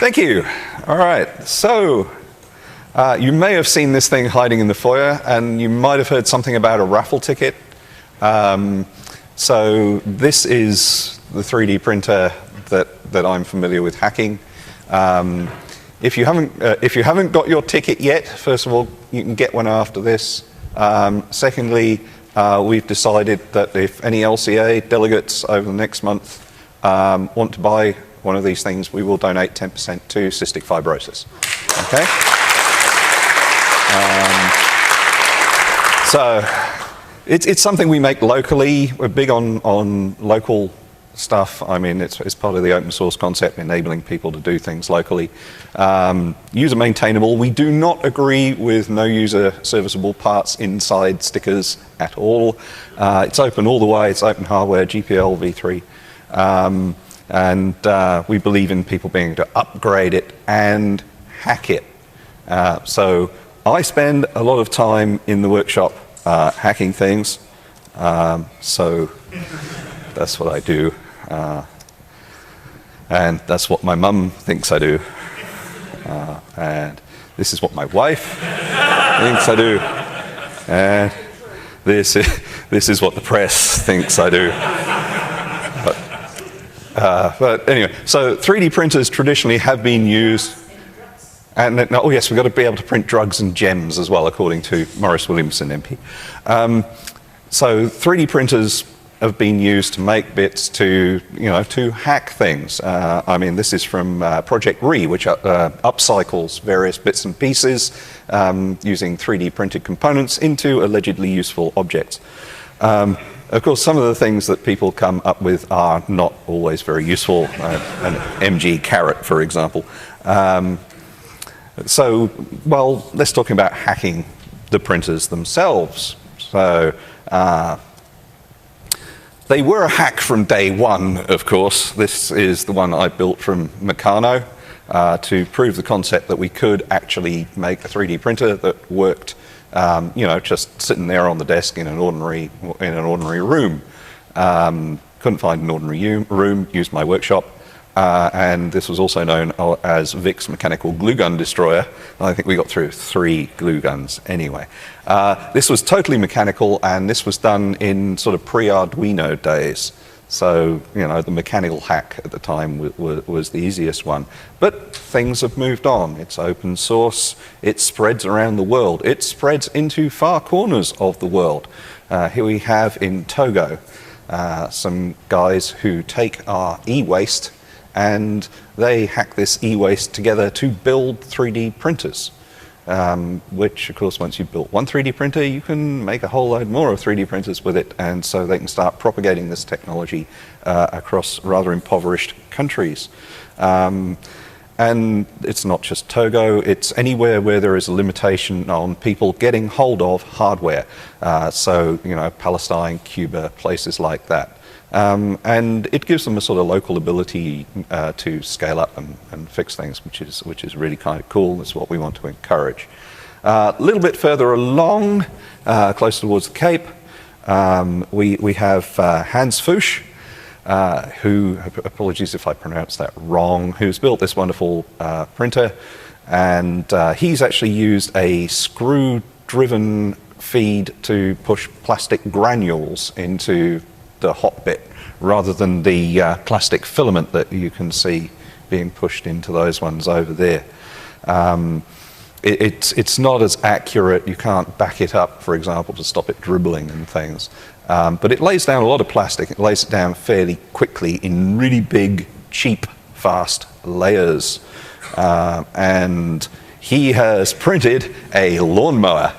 Thank you. All right. So you may have seen this thing hiding in the foyer, and you might have heard something about a raffle ticket. So this is the 3D printer that I'm familiar with hacking. If you haven't got your ticket yet, first of all, you can get one after this. Secondly, we've decided that if any LCA delegates over the next month want to buy one of these things, we will donate 10% to cystic fibrosis. Okay? So it's something we make locally. We're big on local stuff. I mean, it's part of the open source concept, enabling people to do things locally. User maintainable. We do not agree with no user serviceable parts inside stickers at all. It's open all the way. It's open hardware, GPL v3. And we believe in people being able to upgrade it and hack it. So I spend a lot of time in the workshop hacking things. So that's what I do. And that's what my mum thinks I do. And this is what my wife thinks I do. And this is what the press thinks I do. But anyway, so 3D printers traditionally have been used, and oh yes, we've got to be able to print drugs and gems as well, according to Maurice Williamson MP. So 3D printers have been used to make bits to hack things. I mean, this is from Project Re, which upcycles various bits and pieces using 3D printed components into allegedly useful objects. Of course, some of the things that people come up with are not always very useful. An MG carrot, for example. So, well, let's talk about hacking the printers themselves. So, they were a hack from day one, of course. This is the one I built from Meccano to prove the concept that we could actually make a 3D printer that worked just sitting there on the desk in an ordinary room. Couldn't find an ordinary room, used my workshop, and this was also known as Vic's mechanical glue gun destroyer. I think we got through 3 glue guns anyway. This was totally mechanical, and this was done in sort of pre-Arduino days. So, the mechanical hack at the time was the easiest one. But things have moved on. It's open source. It spreads around the world. It spreads into far corners of the world. Here we have in Togo some guys who take our e-waste and they hack this e-waste together to build 3D printers. Which, of course, once you've built one 3D printer, you can make a whole load more of 3D printers with it, and so they can start propagating this technology across rather impoverished countries. And it's not just Togo, it's anywhere where there is a limitation on people getting hold of hardware. So, Palestine, Cuba, places like that. And it gives them a sort of local ability to scale up and fix things, which is really kind of cool. That's what we want to encourage. A little bit further along, close towards the Cape, we have Hans Fuchs, who, apologies if I pronounce that wrong, who's built this wonderful printer, and he's actually used a screw-driven feed to push plastic granules into the hot bit, rather than the plastic filament that you can see being pushed into those ones over there. It's not as accurate. You can't back it up, for example, to stop it dribbling and things. But it lays down a lot of plastic. It lays it down fairly quickly in really big, cheap, fast layers. And he has printed a lawnmower.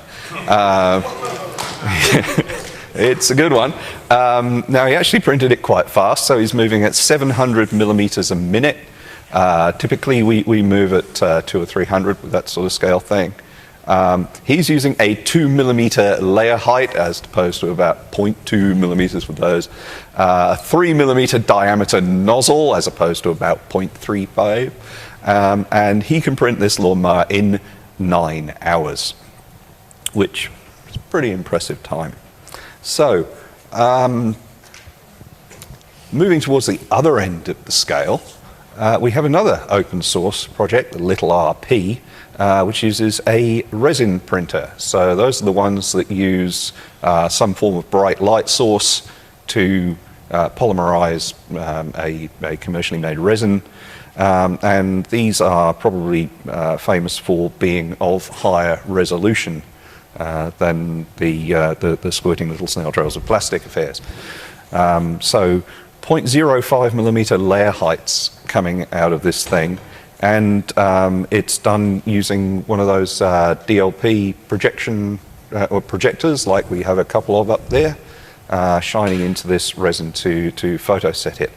It's a good one. Now, he actually printed it quite fast, so he's moving at 700 millimeters a minute. Typically, we move at 200 or 300 with that sort of scale thing. He's using a 2 millimeter layer height as opposed to about 0.2 millimeters for those. A 3 millimeter diameter nozzle as opposed to about 0.35. And he can print this lawnmower in 9 hours, which is a pretty impressive time. So, moving towards the other end of the scale, we have another open source project, the little RP, which uses a resin printer. So those are the ones that use some form of bright light source to polymerize a commercially made resin. And these are probably famous for being of higher resolution than the squirting little snail trails of plastic affairs. So 0.05 millimeter layer heights coming out of this thing, and it's done using one of those DLP projection or projectors, like we have a couple of up there, shining into this resin to photoset it.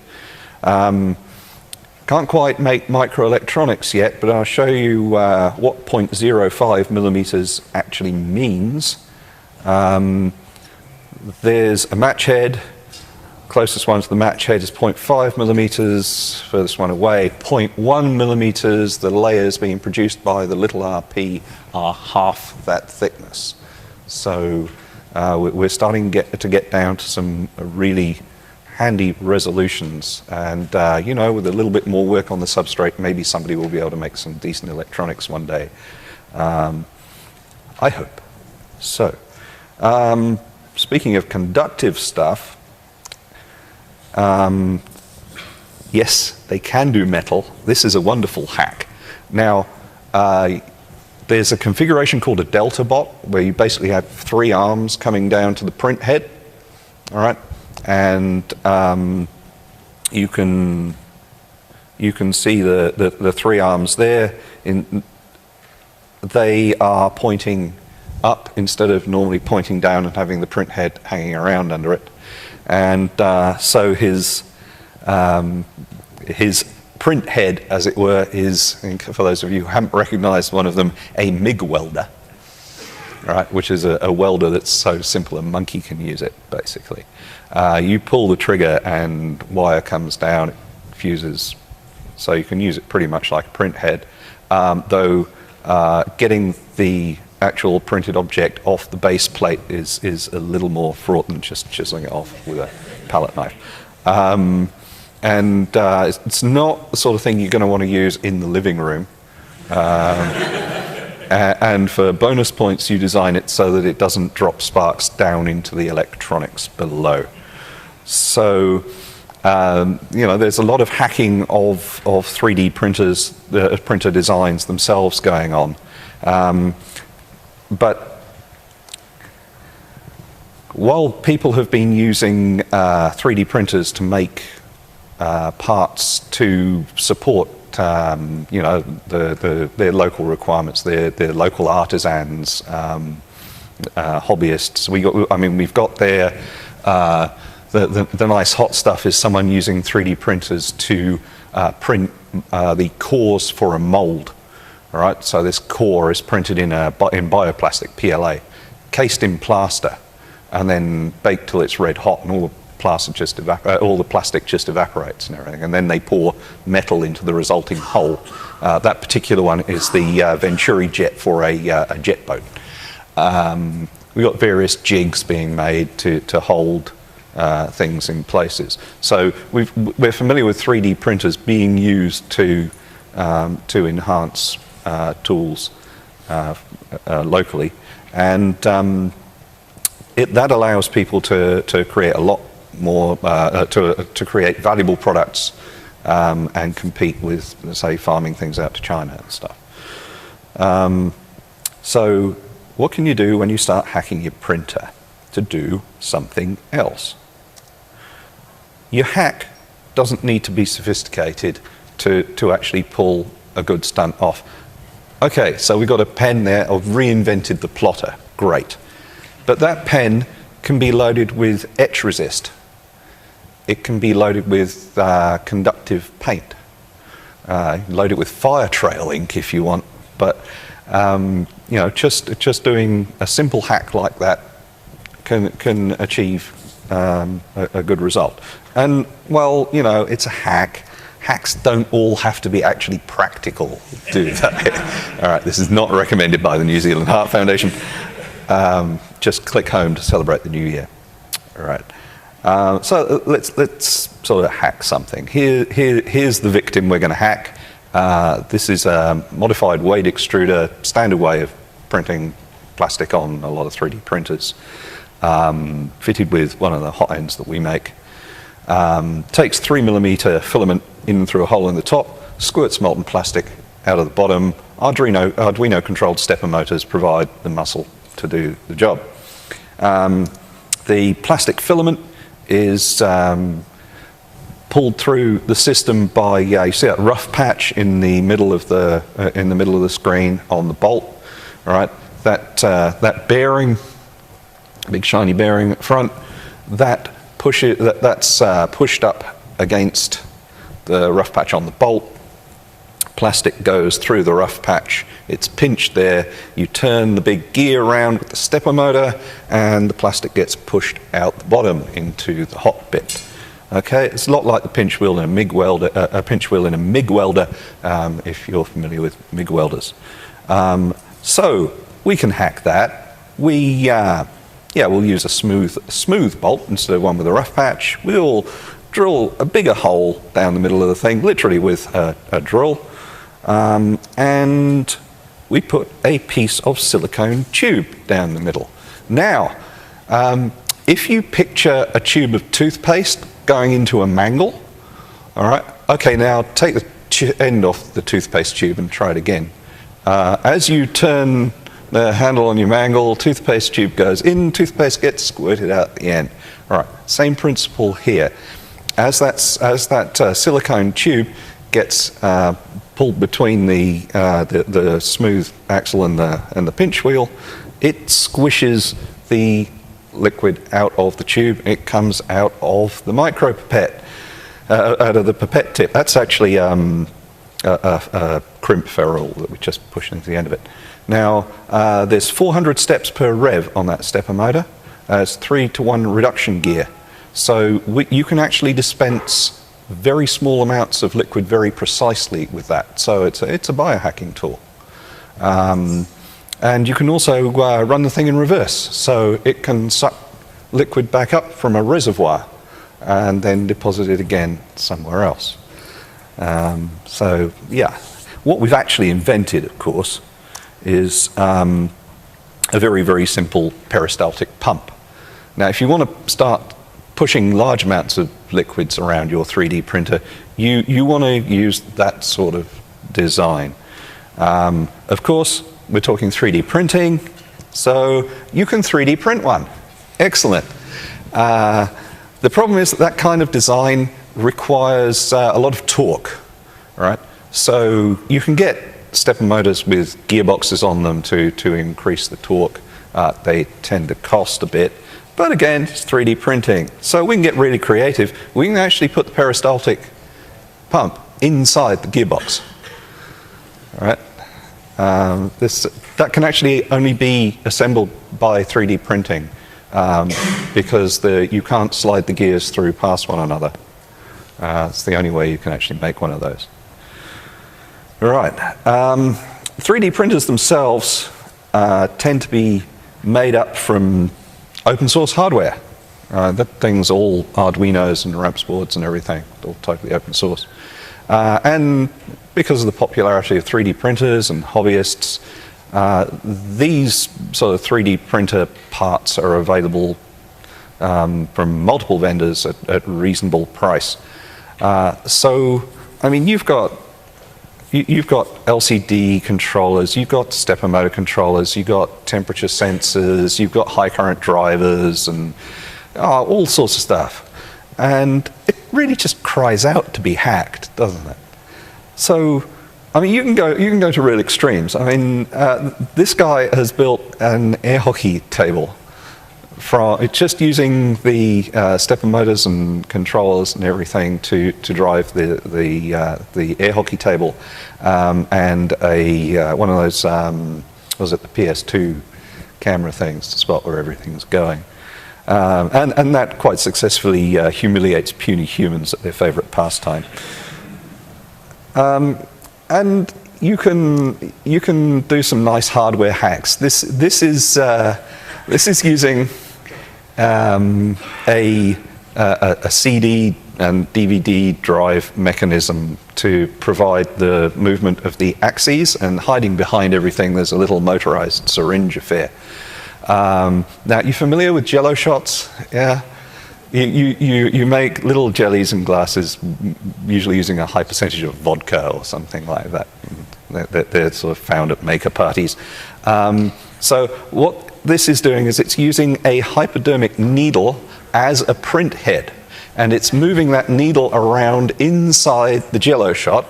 Can't quite make microelectronics yet, but I'll show you what 0.05 millimeters actually means. There's a match head. Closest one to the match head is 0.5 millimeters, furthest one away 0.1 millimeters. The layers being produced by the little RP are half that thickness. So we're starting to get down to some really handy resolutions, and you know, with a little bit more work on the substrate, maybe somebody will be able to make some decent electronics one day. I hope. So, speaking of conductive stuff, yes, they can do metal. This is a wonderful hack. Now, there's a configuration called a delta bot, where you basically have 3 arms coming down to the print head, all right? And you can see the 3 arms there. They are pointing up instead of normally pointing down and having the print head hanging around under it. And so his print head, as it were, is, for those of you who haven't recognized one of them, a MIG welder, right? Which is a welder that's so simple a monkey can use it, basically. You pull the trigger and wire comes down, it fuses, so you can use it pretty much like a print head, though getting the actual printed object off the base plate is a little more fraught than just chiseling it off with a palette knife. And it's not the sort of thing you're going to want to use in the living room. And for bonus points, you design it so that it doesn't drop sparks down into the electronics below. So, you know, there's a lot of hacking of 3D printers, printer designs themselves going on. But while people have been using 3D printers to make parts to support you know, their local requirements, their local artisans, hobbyists. We've got there the nice hot stuff is someone using 3D printers to print the cores for a mold. All right, so this core is printed in bioplastic, PLA, cased in plaster, and then baked till it's red hot, and all the plastic just evaporates and everything, and then they pour metal into the resulting hole. That particular one is the Venturi jet for a jet boat. We've got various jigs being made to hold things in places. So we're familiar with 3D printers being used to enhance tools locally, and that allows people to create a lot more, to create valuable products and compete with, say, farming things out to China and stuff. So what can you do when you start hacking your printer to do something else? Your hack doesn't need to be sophisticated to actually pull a good stunt off. Okay, so we've got a pen there. I've reinvented the plotter. Great. But that pen can be loaded with etch resist. It can be loaded with conductive paint. Load it with fire trail ink if you want. But you know, just doing a simple hack like that can achieve a good result. And well, you know, it's a hack. Hacks don't all have to be actually practical, do they? All right, this is not recommended by the New Zealand Heart Foundation. Just click home to celebrate the new year. All right. So let's sort of hack something. Here's the victim we're going to hack. This is a modified weight extruder, standard way of printing plastic on a lot of 3D printers, fitted with one of the hot ends that we make. Takes 3mm filament in through a hole in the top, squirts molten plastic out of the bottom. Arduino controlled stepper motors provide the muscle to do the job. The plastic filament is pulled through the system by you see that rough patch in the middle of the screen on the bolt. All right, that bearing, big shiny bearing at front, that's pushed up against the rough patch on the bolt. Plastic goes through the rough patch, it's pinched there, you turn the big gear around with the stepper motor and the plastic gets pushed out the bottom into the hot bit. Okay, it's a lot like the pinch wheel in a MIG welder, if you're familiar with MIG welders. So we can hack that. We'll use a smooth bolt instead of one with a rough patch. We'll drill a bigger hole down the middle of the thing, literally with a drill. And we put a piece of silicone tube down the middle. Now, if you picture a tube of toothpaste going into a mangle, all right, okay, now take the end off the toothpaste tube and try it again. As you turn the handle on your mangle, toothpaste tube goes in, toothpaste gets squirted out at the end. All right, same principle here. As that silicone tube gets pulled between the smooth axle and the pinch wheel, it squishes the liquid out of the tube. It comes out of the micro pipette, out of the pipette tip. That's actually a crimp ferrule that we just push into the end of it. Now, there's 400 steps per rev on that stepper motor. It's 3-to-1 reduction gear. So you can actually dispense very small amounts of liquid very precisely with that. So it's a biohacking tool. And you can also run the thing in reverse. So it can suck liquid back up from a reservoir and then deposit it again somewhere else. So yeah, what we've actually invented, of course, is a very, very simple peristaltic pump. Now, if you want to start pushing large amounts of liquids around your 3D printer, you want to use that sort of design. Of course, we're talking 3D printing, so you can 3D print one. Excellent. The problem is that kind of design requires a lot of torque, right? So you can get stepper motors with gearboxes on them to increase the torque. They tend to cost a bit. But again, it's 3D printing. So we can get really creative. We can actually put the peristaltic pump inside the gearbox. All right? That can actually only be assembled by 3D printing because you can't slide the gears through past one another. It's the only way you can actually make one of those. All right. 3D printers themselves tend to be made up from open source hardware. That thing's all Arduinos and ramps boards and everything, all totally open source. And because of the popularity of 3D printers and hobbyists, these sort of 3D printer parts are available from multiple vendors at reasonable price. So, I mean, you've got LCD controllers, you've got stepper motor controllers, you've got temperature sensors, you've got high current drivers, and all sorts of stuff. And it really just cries out to be hacked, doesn't it? So, I mean, you can go to real extremes. I mean, this guy has built an air hockey table from just using the stepper motors and controllers and everything to drive the air hockey table, and one of those was it the PS2 camera things to spot where everything's going, and that quite successfully humiliates puny humans at their favourite pastime. And you can do some nice hardware hacks. This is using a a CD and DVD drive mechanism to provide the movement of the axes, and hiding behind everything there's a little motorized syringe affair. Now, you familiar with Jello shots? Yeah? You make little jellies in glasses, usually using a high percentage of vodka or something like that. They're sort of found at maker parties. So what this is doing is it's using a hypodermic needle as a print head, and it's moving that needle around inside the Jello shot,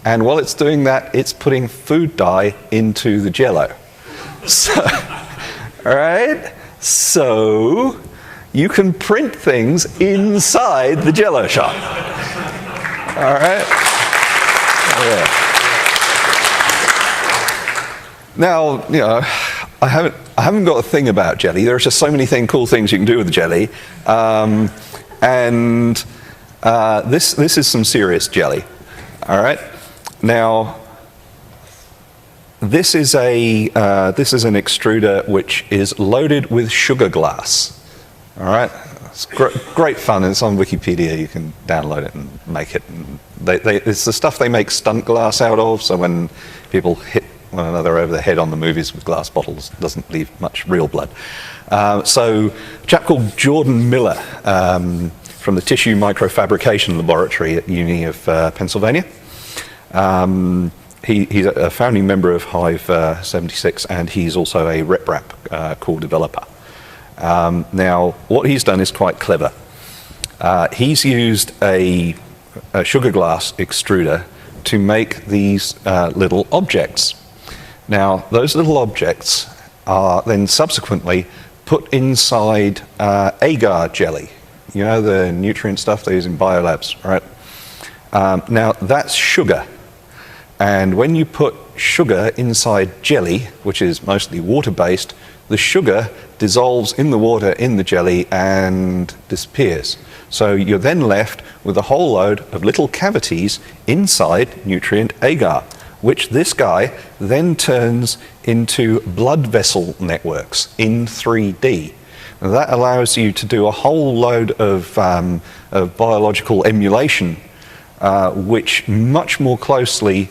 and while it's doing that, it's putting food dye into the Jello. So, all right? So you can print things inside the Jello shot. All right? Yeah. Now, you know, I haven't got a thing about jelly. There are just so many cool things you can do with the jelly. This is some serious jelly. All right? Now, this is an extruder which is loaded with sugar glass. All right? It's great fun. It's on Wikipedia. You can download it and make it. And it's the stuff they make stunt glass out of, so when people hit one another over the head on the movies with glass bottles, it doesn't leave much real blood. So a chap called Jordan Miller from the Tissue Microfabrication Laboratory at Uni of Pennsylvania. He's a founding member of Hive 76, and he's also a RepRap core developer. Now, what he's done is quite clever. He's used a sugar glass extruder to make these little objects. Now, those little objects are then subsequently put inside agar jelly. You know, the nutrient stuff they use in biolabs, right? Now, that's sugar. And when you put sugar inside jelly, which is mostly water-based, the sugar dissolves in the water in the jelly and disappears. So you're then left with a whole load of little cavities inside nutrient agar, which this guy then turns into blood vessel networks in 3D. And that allows you to do a whole load of biological emulation, which much more closely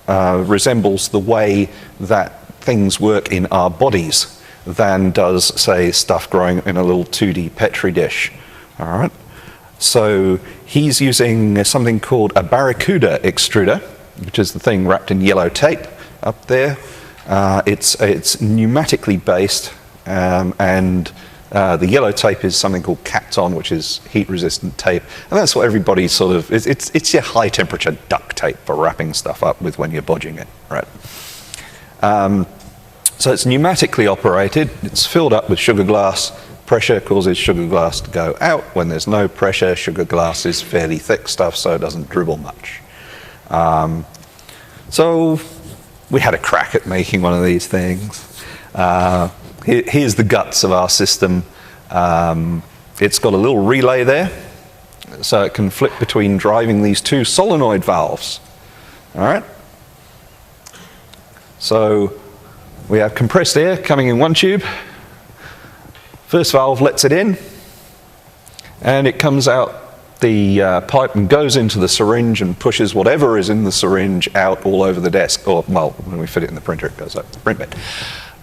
resembles the way that things work in our bodies than does, say, stuff growing in a little 2D Petri dish. All right? So he's using something called a barracuda extruder, which is the thing wrapped in yellow tape up there. It's pneumatically based, and the yellow tape is something called Kapton, which is heat-resistant tape, and that's what everybody sort of, it's your high-temperature duct tape for wrapping stuff up with when you're bodging it, right? So it's pneumatically operated, it's filled up with sugar glass. Pressure causes sugar glass to go out. When there's no pressure, sugar glass is fairly thick stuff, so it doesn't dribble much. So we had a crack at making one of these things. Here's the guts of our system. It's got a little relay there, so it can flip between driving these two solenoid valves. All right? So we have compressed air coming in one tube. First valve lets it in, and it comes out the pipe and goes into the syringe and pushes whatever is in the syringe out all over the desk, or, well, when we fit it in the printer, it goes over the print bed.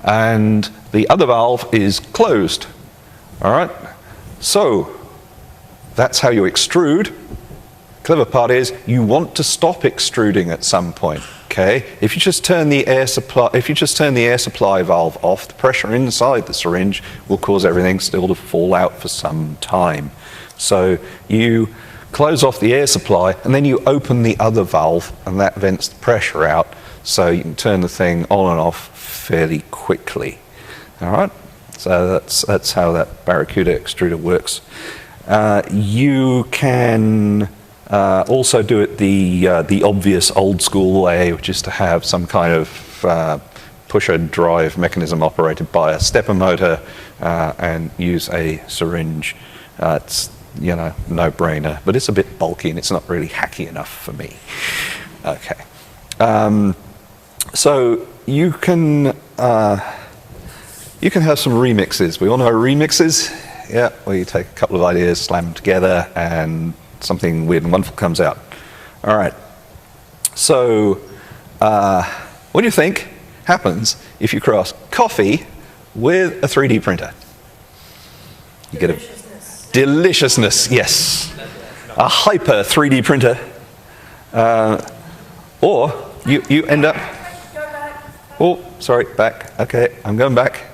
And the other valve is closed. All right? So that's how you extrude. Clever part is you want to stop extruding at some point. Okay? If you just turn the air supply valve off, the pressure inside the syringe will cause everything still to fall out for some time. So you close off the air supply, and then you open the other valve, and that vents the pressure out, so you can turn the thing on and off fairly quickly. All right? So that's how that barracuda extruder works. You can also do it the obvious old school way, which is to have some kind of pusher drive mechanism operated by a stepper motor and use a syringe. It's, you know, no-brainer, but it's a bit bulky and it's not really hacky enough for me. Okay. So you can have some remixes. We all know remixes. Yeah, where you take a couple of ideas, slam them together, and something weird and wonderful comes out. All right. So, what do you think happens if you cross coffee with a 3D printer? You get a deliciousness, yes. A hyper 3D printer. Or you end up... Oh, sorry, back. Okay, I'm going back.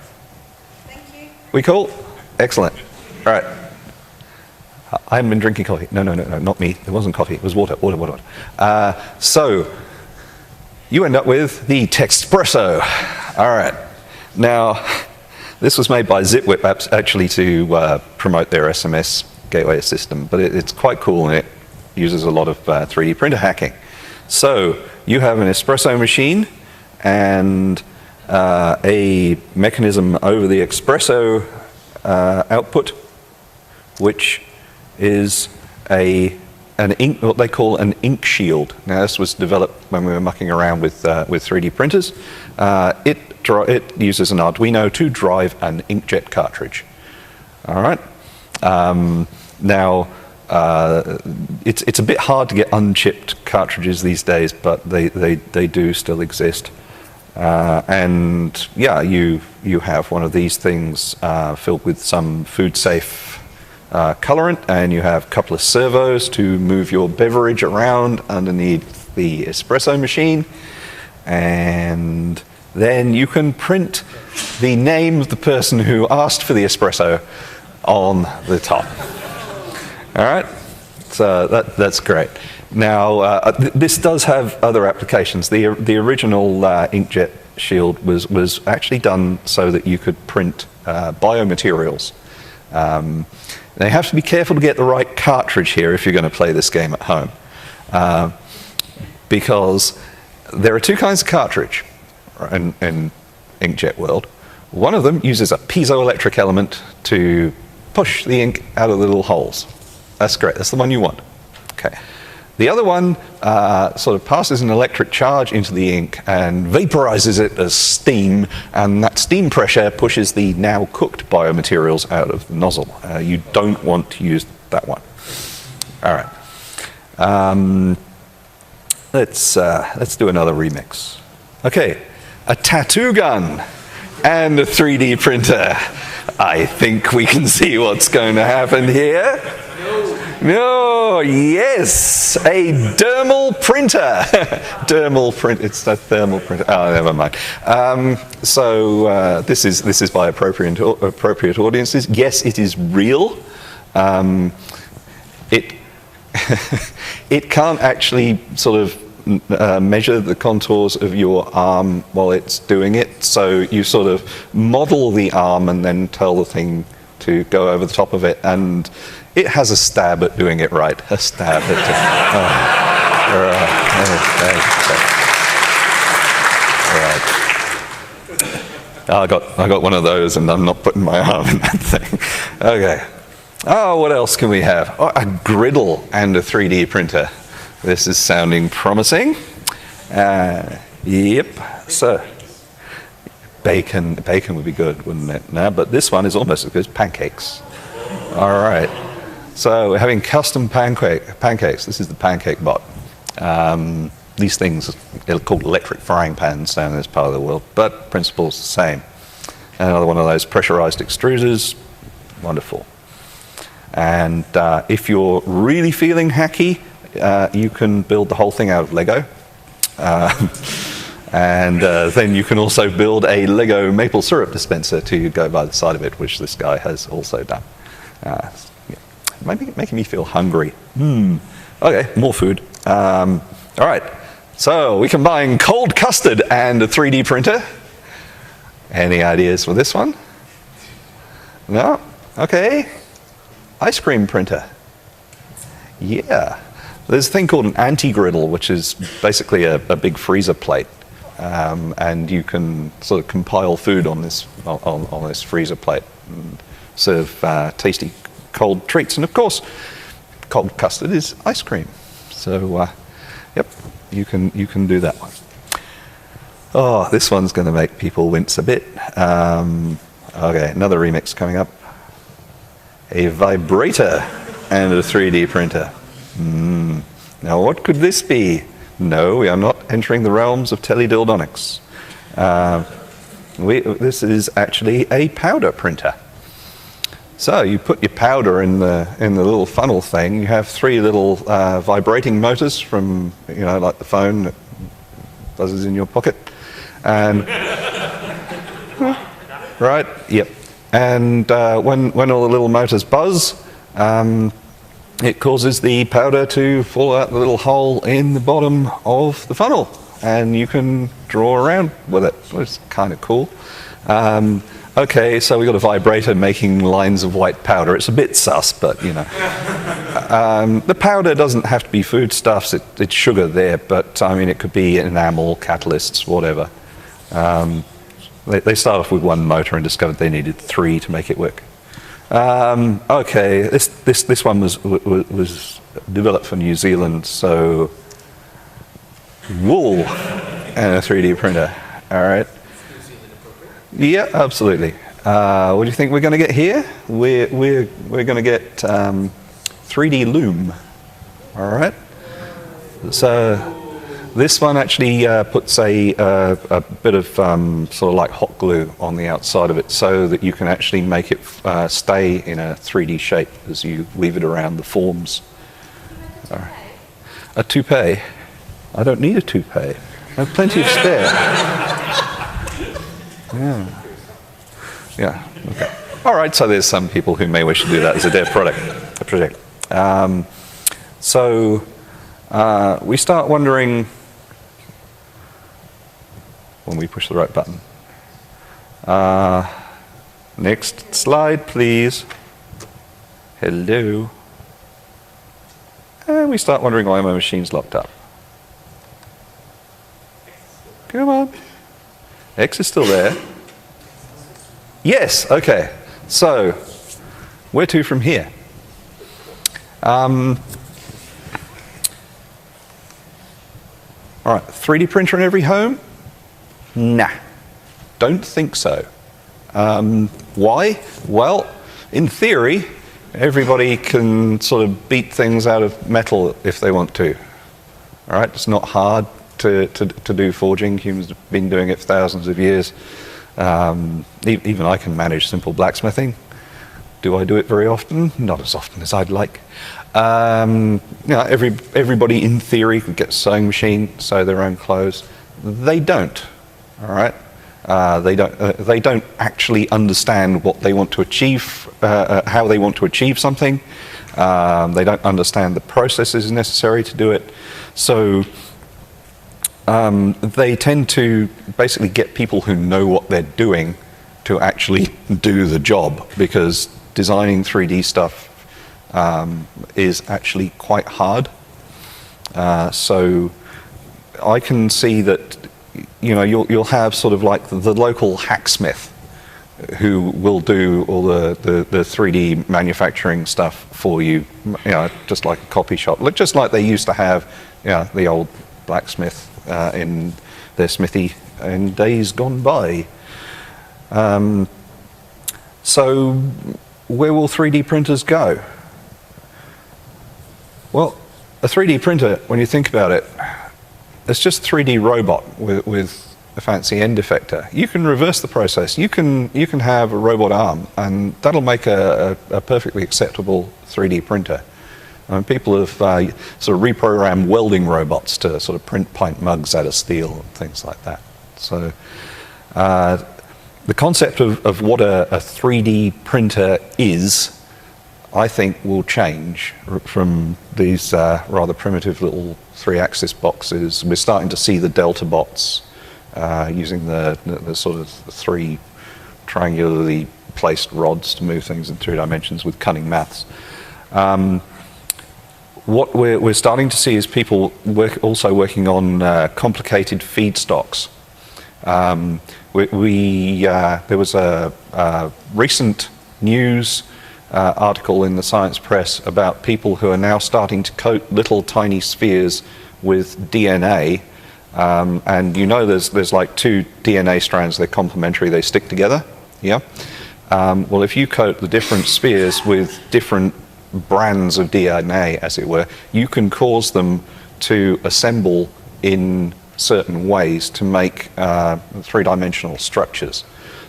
Thank you. We cool? Excellent. All right. I haven't been drinking coffee. No, not me. It wasn't coffee. It was water. So, you end up with the Textpresso. All right. Now, this was made by ZipWhip apps actually to promote their SMS gateway system, but it's quite cool and it uses a lot of 3D printer hacking. So, you have an espresso machine and a mechanism over the espresso output, which is what they call an ink shield. Now, this was developed when we were mucking around with 3D printers. It uses an Arduino to drive an inkjet cartridge. All right. Now, it's a bit hard to get unchipped cartridges these days, but they do still exist. And yeah, you have one of these things filled with some food-safe colorant, and you have a couple of servos to move your beverage around underneath the espresso machine, and then you can print the name of the person who asked for the espresso on the top. All right, so that's great. Now, this does have other applications. The original inkjet shield was actually done so that you could print biomaterials. Now, you have to be careful to get the right cartridge here if you're going to play this game at home, because there are two kinds of cartridge in inkjet world. One of them uses a piezoelectric element to push the ink out of the little holes. That's great. That's the one you want. Okay. The other one sort of passes an electric charge into the ink and vaporizes it as steam, and that steam pressure pushes the now cooked biomaterials out of the nozzle. You don't want to use that one. All right. Let's do another remix. Okay, a tattoo gun and a 3D printer. I think we can see what's going to happen here. No, yes, a dermal printer. Dermal print. It's a thermal printer. Oh, never mind. So this is by appropriate audiences. Yes, it is real. It it can't actually sort of measure the contours of your arm while it's doing it. So you sort of model the arm and then tell the thing to go over the top of it, and it has a stab at doing it right. A stab at it. I got one of those, and I'm not putting my arm in that thing. Okay. Oh, what else can we have? Oh, a griddle and a 3D printer. This is sounding promising. Yep. So, bacon would be good, wouldn't it? No, but this one is almost as good as pancakes. All right. So we're having custom pancakes. This is the pancake bot. These things are called electric frying pans down in this part of the world, but principle's the same. Another one of those pressurized extruders. Wonderful. And if you're really feeling hacky, you can build the whole thing out of Lego. And then you can also build a Lego maple syrup dispenser to go by the side of it, which this guy has also done. Making me feel hungry. Okay, more food. All right, so we combine cold custard and a 3D printer. Any ideas for this one? No? Okay. Ice cream printer. Yeah. There's a thing called an anti-griddle, which is basically a big freezer plate. And you can sort of compile food on this freezer plate and serve tasty cold treats. And of course, cold custard is ice cream. So, yep, you can do that one. Oh, this one's going to make people wince a bit. Okay, another remix coming up. a vibrator and a 3D printer. Now what could this be? No, we are not entering the realms of teledildonics. This is actually a powder printer. So you put your powder in the little funnel thing. You have 3 little vibrating motors from, like the phone that buzzes in your pocket, and right, yep. And when all the little motors buzz, it causes the powder to fall out the little hole in the bottom of the funnel, and you can draw around with it. It's kind of cool. Okay, so we've got a vibrator making lines of white powder. It's a bit sus, but the powder doesn't have to be foodstuffs. It's sugar there, but I mean it could be enamel, catalysts, whatever. They started off with 1 motor and discovered they needed 3 to make it work. Okay, this one was developed for New Zealand, so wool and a 3D printer. All right. Yeah, absolutely. What do you think we're going to get here? We're going to get 3D loom. All right. So this one actually puts a bit of sort of like hot glue on the outside of it, so that you can actually make it stay in a 3D shape as you weave it around the forms. All right. A toupee? I don't need a toupee. I have plenty of spare. Yeah. Okay. All right. So there's some people who may wish to do that as a dev project. So we start wondering when we push the right button. Next slide, please. Hello. And we start wondering why my machine's locked up. Come on. X is still there. Yes, okay. So, where to from here? All right, 3D printer in every home? Nah, don't think so. Why? Well, in theory, everybody can sort of beat things out of metal if they want to. All right, it's not hard to do forging. Humans have been doing it for thousands of years. Even I can manage simple blacksmithing. Do I do it very often? Not as often as I'd like. Everybody in theory could get a sewing machine, sew their own clothes. They don't. All right. They don't actually understand what they want to achieve, how they want to achieve something. They don't understand the processes necessary to do it. So they tend to basically get people who know what they're doing to actually do the job, because designing 3D stuff is actually quite hard. So I can see that you'll have sort of like the local hacksmith who will do all the 3D manufacturing stuff for you, just like a copy shop, just like they used to have the old blacksmith in their smithy in days gone by. So where will 3D printers go? Well, a 3D printer, when you think about it, it's just a 3D robot with a fancy end effector. You can reverse the process. You can have a robot arm, and that'll make a perfectly acceptable 3D printer. People have sort of reprogrammed welding robots to sort of print pint mugs out of steel and things like that. So the concept of what a 3D printer is, I think, will change from these rather primitive little 3-axis boxes. We're starting to see the delta bots using the sort of 3 triangularly placed rods to move things in 2 dimensions with cunning maths. What we're starting to see is people also working on complicated feedstocks. There was a recent news article in the science press about people who are now starting to coat little tiny spheres with DNA, and there's like 2 DNA strands, they're complementary, they stick together, yeah? Well, if you coat the different spheres with different brands of DNA, as it were, you can cause them to assemble in certain ways to make three-dimensional structures.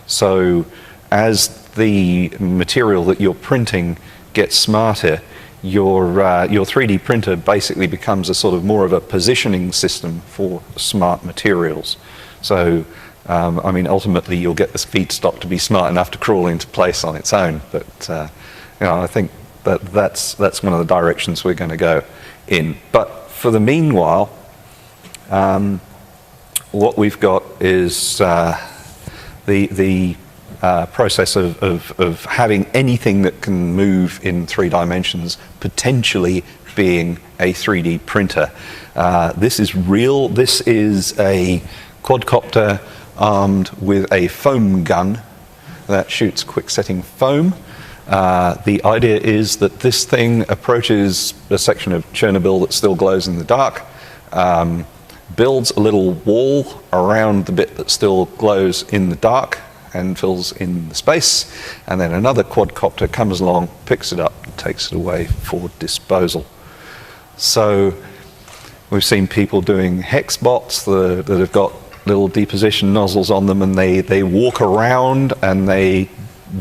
So as the material that you're printing gets smarter, your 3D printer basically becomes a sort of more of a positioning system for smart materials. So, I mean, ultimately you'll get this feedstock to be smart enough to crawl into place on its own. But you know, I think that's one of the directions we're going to go in. But for the meanwhile, what we've got is the process of having anything that can move in 3 dimensions potentially being a 3D printer. This is real. This is a quadcopter armed with a foam gun that shoots quick-setting foam. The idea is that this thing approaches a section of Chernobyl that still glows in the dark, builds a little wall around the bit that still glows in the dark and fills in the space, and then another quadcopter comes along, picks it up, and takes it away for disposal. So we've seen people doing hex bots that have got little deposition nozzles on them, and they walk around and they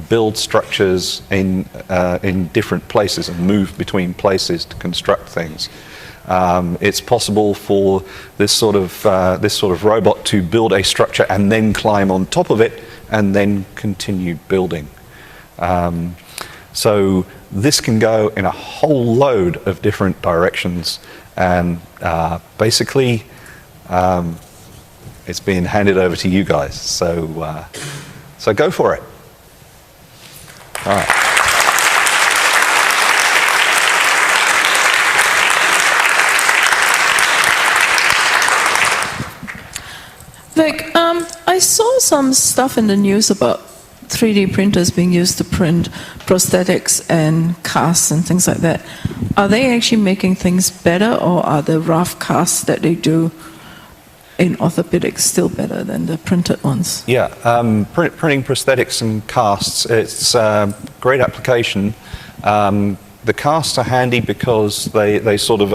build structures in different places and move between places to construct things. It's possible for this sort of robot to build a structure and then climb on top of it and then continue building. So this can go in a whole load of different directions, and basically it's being handed over to you guys. So so go for it. All right. Vic, I saw some stuff in the news about 3D printers being used to print prosthetics and casts and things like that. Are they actually making things better, or are the rough casts that they do in orthopedics still better than the printed ones? Yeah, printing prosthetics and casts, it's a great application. The casts are handy because they sort of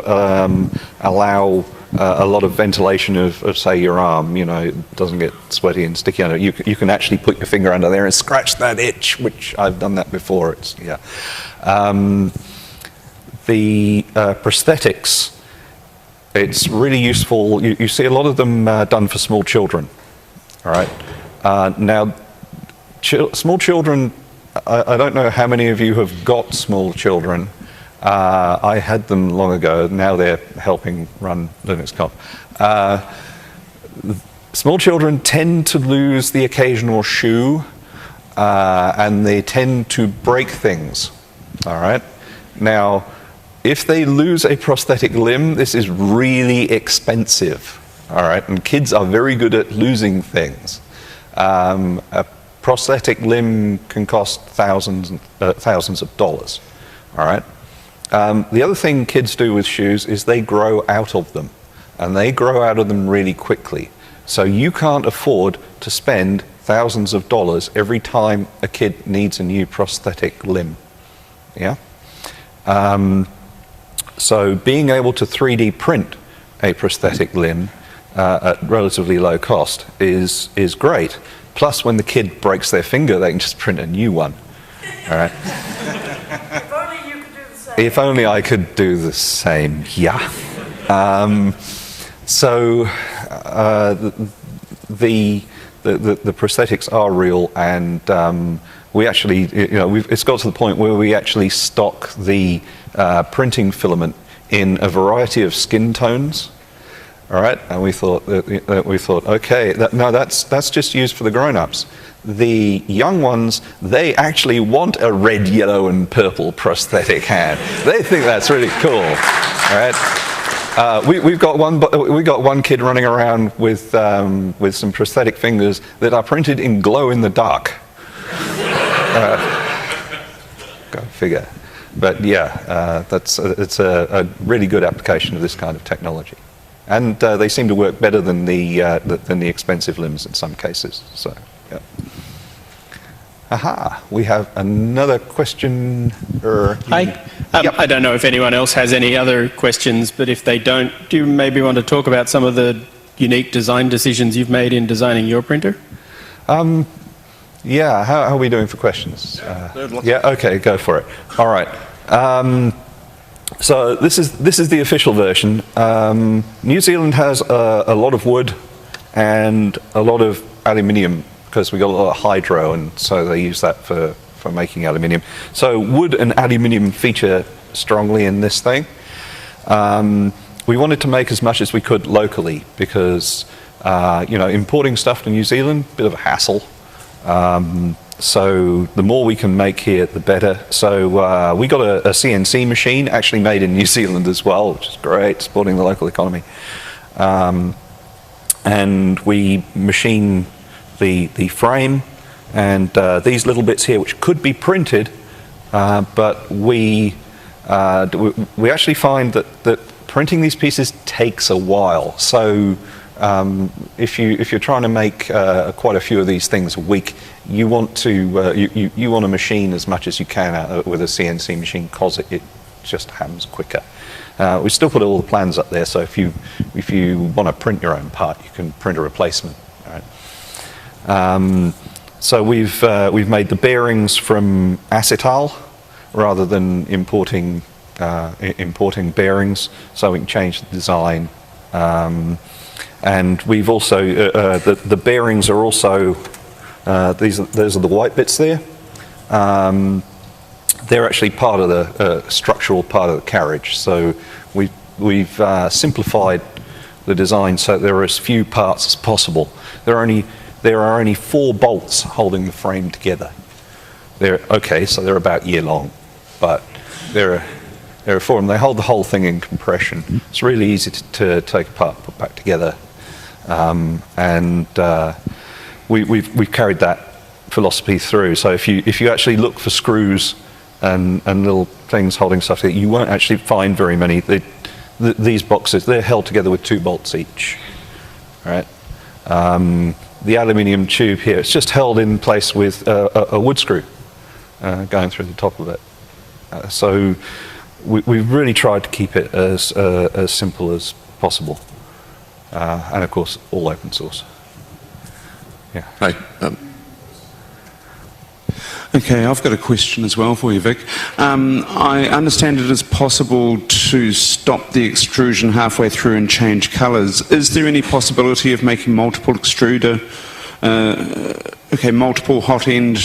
allow a lot of ventilation of say your arm. You know, it doesn't get sweaty and sticky under it. You can actually put your finger under there and scratch that itch, which I've done that before. It's yeah. The prosthetics, it's really useful. You see a lot of them done for small children. All right. Now, small children. I don't know how many of you have got small children. I had them long ago. Now they're helping run LinuxConf. Small children tend to lose the occasional shoe, and they tend to break things. All right. Now, if they lose a prosthetic limb, this is really expensive. All right, and kids are very good at losing things. A prosthetic limb can cost thousands of dollars. All right. The other thing kids do with shoes is they grow out of them, and they grow out of them really quickly. So you can't afford to spend thousands of dollars every time a kid needs a new prosthetic limb. Yeah. So being able to 3D print a prosthetic limb at relatively low cost is great. Plus, when the kid breaks their finger, they can just print a new one. All right. If only you could do the same. If only I could do the same. Yeah. So the prosthetics are real, and we actually, it's got to the point where we actually stock the printing filament in a variety of skin tones. All right, and we thought okay, that's just used for the grown-ups. The young ones, they actually want a red, yellow, and purple prosthetic hand. They think that's really cool. All right, we've got one kid running around with some prosthetic fingers that are printed in glow in the dark. Go figure. But yeah, it's a really good application of this kind of technology. And they seem to work better than the expensive limbs in some cases. So, yeah. Aha, we have another question. Hi. Yep. I don't know if anyone else has any other questions, but if they don't, do you maybe want to talk about some of the unique design decisions you've made in designing your printer? Yeah, how are we doing for questions? Yeah, okay, go for it. All right. So this is the official version. New Zealand has a lot of wood and a lot of aluminium because we got a lot of hydro, and so they use that for making aluminium. So wood and aluminium feature strongly in this thing. We wanted to make as much as we could locally because importing stuff to New Zealand, a bit of a hassle. So the more we can make here, the better. So we got a CNC machine actually made in New Zealand as well, which is great, supporting the local economy. And we machine the frame and these little bits here, which could be printed, but we actually find that printing these pieces takes a while. So if you're trying to make quite a few of these things a week, you want to you want to machine as much as you can with a CNC machine because it just happens quicker. We still put all the plans up there, so if you want to print your own part, you can print a replacement. Right? So we've made the bearings from acetal rather than importing bearings, so we can change the design. And we've also the bearings are also those are the white bits there. They're actually part of the structural part of the carriage. So we've simplified the design so there are as few parts as possible. There are only 4 bolts holding the frame together. So they're about year long, but there are 4 of them. They hold the whole thing in compression. It's really easy to take apart, put back together, and we've carried that philosophy through. So if you actually look for screws and little things holding stuff together, you won't actually find very many. These boxes, they're held together with 2 bolts each. Right? The aluminium tube here, it's just held in place with a wood screw going through the top of it. So we've really tried to keep it as simple as possible. And of course, all open source. Yeah. Hi. Okay, I've got a question as well for you, Vic. I understand it is possible to stop the extrusion halfway through and change colours. Is there any possibility of making multiple extruder, multiple hot end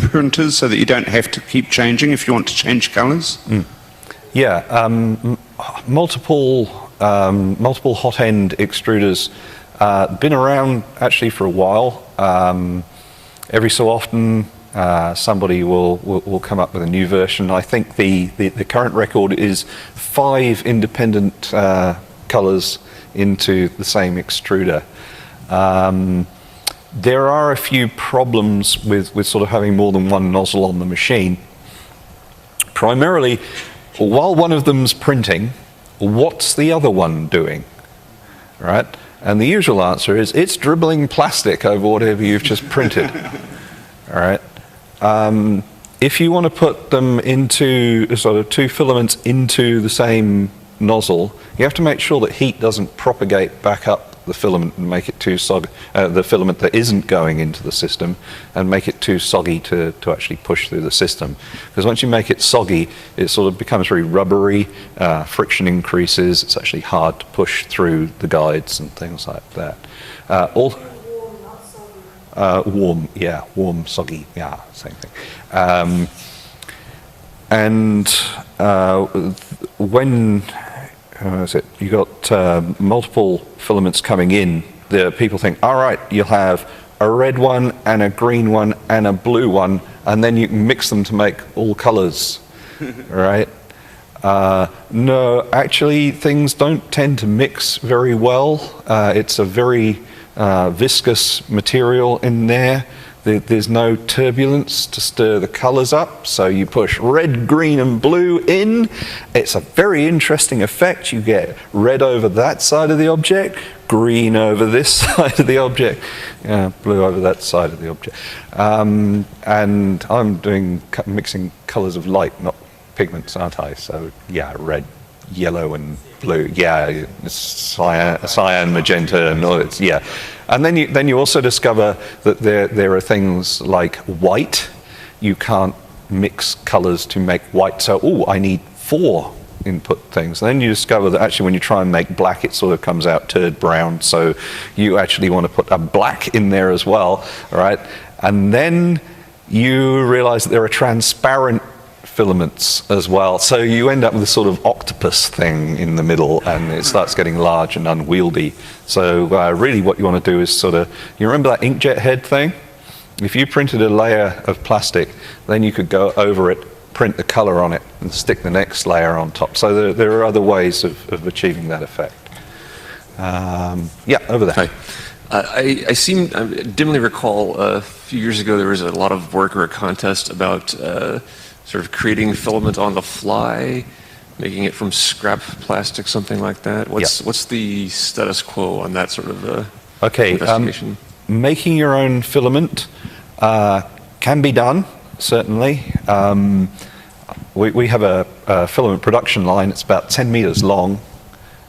printers so that you don't have to keep changing if you want to change colours? Yeah, multiple hot end extruders been around actually for a while. Every so often somebody will come up with a new version. I think the current record is 5 independent colours into the same extruder. There are a few problems with sort of having more than one nozzle on the machine. Primarily, while one of them's printing, what's the other one doing? Right? And the usual answer is it's dribbling plastic over whatever you've just printed. All right. If you want to put them into sort of 2 filaments into the same nozzle, you have to make sure that heat doesn't propagate back up the filament and make it too soggy, the filament that isn't going into the system, and make it too soggy to actually push through the system. Because once you make it soggy, it sort of becomes very rubbery, friction increases, it's actually hard to push through the guides and things like that. Warm, soggy, yeah, same thing. When you got multiple filaments coming in, people think, all right, you'll have a red one and a green one and a blue one, and then you can mix them to make all colors, right? No, actually things don't tend to mix very well. It's a very viscous material in there. There's no turbulence to stir the colours up, so you push red, green and blue in. It's a very interesting effect. You get red over that side of the object, green over this side of the object, blue over that side of the object. And I'm doing mixing colours of light, not pigments, aren't I? So yeah, red, yellow and blue, yeah, cyan, magenta, and all that, yeah. And then you also discover that there are things like white. You can't mix colours to make white, so I need 4 input things. And then you discover that actually when you try and make black, it sort of comes out turd brown, so you actually want to put a black in there as well, all right? And then you realise that there are transparent filaments as well, so you end up with this sort of octopus thing in the middle, and it starts getting large and unwieldy. So really what you want to do is sort of, you remember that inkjet head thing? If you printed a layer of plastic, then you could go over it, print the colour on it, and stick the next layer on top. So there are other ways of achieving that effect. Yeah, over there. Hi. I dimly recall a few years ago there was a lot of work or a contest about sort of creating filament on the fly, making it from scrap plastic, something like that. What's the status quo on that sort of investigation? Making your own filament can be done, certainly. We have a filament production line. It's about 10 meters long.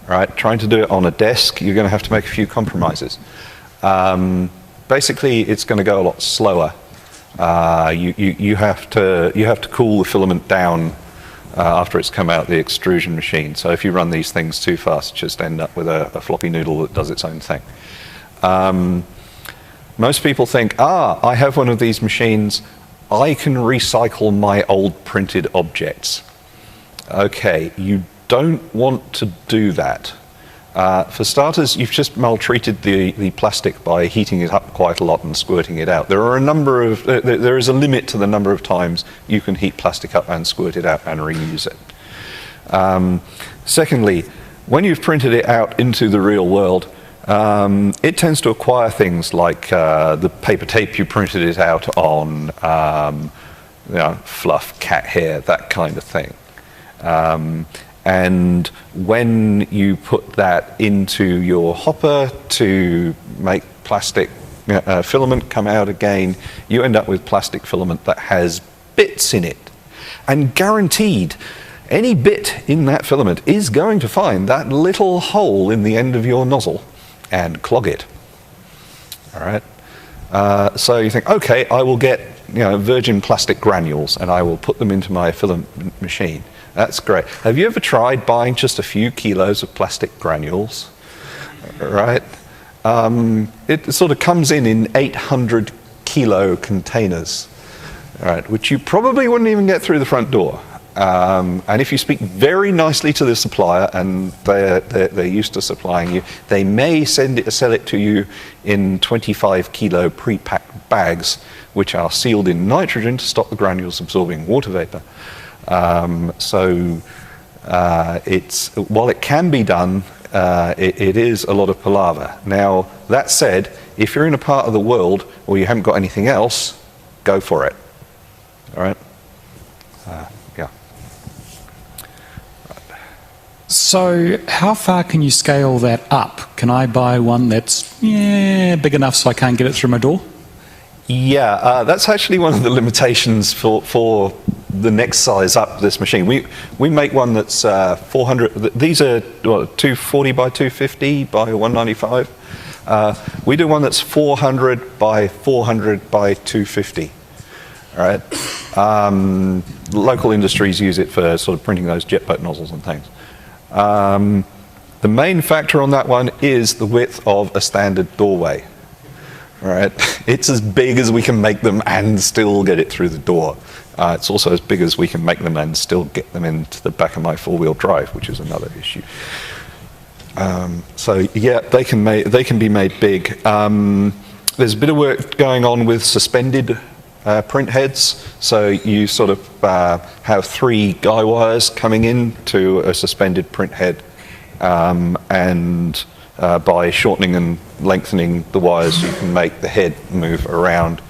Right? Trying to do it on a desk, you're going to have to make a few compromises. Basically, it's going to go a lot slower. You have to cool the filament down after it's come out the extrusion machine. So if you run these things too fast, you just end up with a floppy noodle that does its own thing. Most people think, I have one of these machines, I can recycle my old printed objects. Okay, you don't want to do that. For starters, you've just maltreated the plastic by heating it up quite a lot and squirting it out. There is a limit to the number of times you can heat plastic up and squirt it out and reuse it. Secondly, when you've printed it out into the real world, it tends to acquire things like the paper tape you printed it out on, fluff, cat hair, that kind of thing. And when you put that into your hopper to make plastic filament come out again, you end up with plastic filament that has bits in it. And guaranteed, any bit in that filament is going to find that little hole in the end of your nozzle and clog it. All right? So you think, okay, I will get virgin plastic granules and I will put them into my filament machine. That's great. Have you ever tried buying just a few kilos of plastic granules? Right? It sort of comes in 800 kilo containers, right, which you probably wouldn't even get through the front door. And if you speak very nicely to the supplier, and they're used to supplying you, they may sell it to you in 25 kilo pre-packed bags, which are sealed in nitrogen to stop the granules absorbing water vapor. While it can be done, it is a lot of palaver. Now, that said, if you're in a part of the world where you haven't got anything else, go for it. All right? Yeah. So, how far can you scale that up? Can I buy one that's big enough so I can't get it through my door? Yeah, that's actually one of the limitations for the next size up this machine. We make one that's 400. These are 240 by 250 by 195. We do one that's 400 by 400 by 250. All right. Local industries use it for sort of printing those jet boat nozzles and things. The main factor on that one is the width of a standard doorway. Right, it's as big as we can make them and still get it through the door. It's also as big as we can make them and still get them into the back of my four-wheel drive, which is another issue. So yeah, they can be made big. There's a bit of work going on with suspended print heads. So you sort of have 3 guy wires coming into a suspended print head, and by shortening and lengthening the wires, you can make the head move around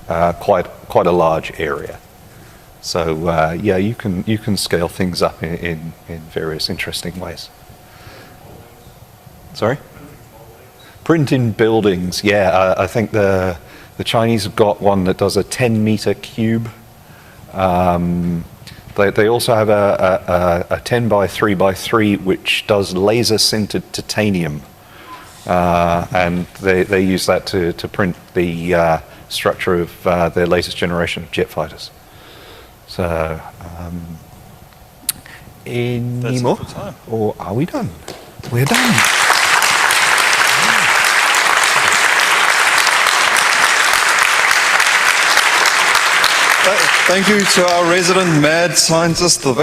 quite a large area. So yeah, you can scale things up in various interesting ways. Sorry? Print in buildings. Yeah, I think the Chinese have got one that does a 10-meter cube. They also have a 10 by 3 by 3 which does laser sintered titanium, and they use that to print the structure of their latest generation of jet fighters. So, any more? Or are we done? We're done. Thank you to our resident mad scientist.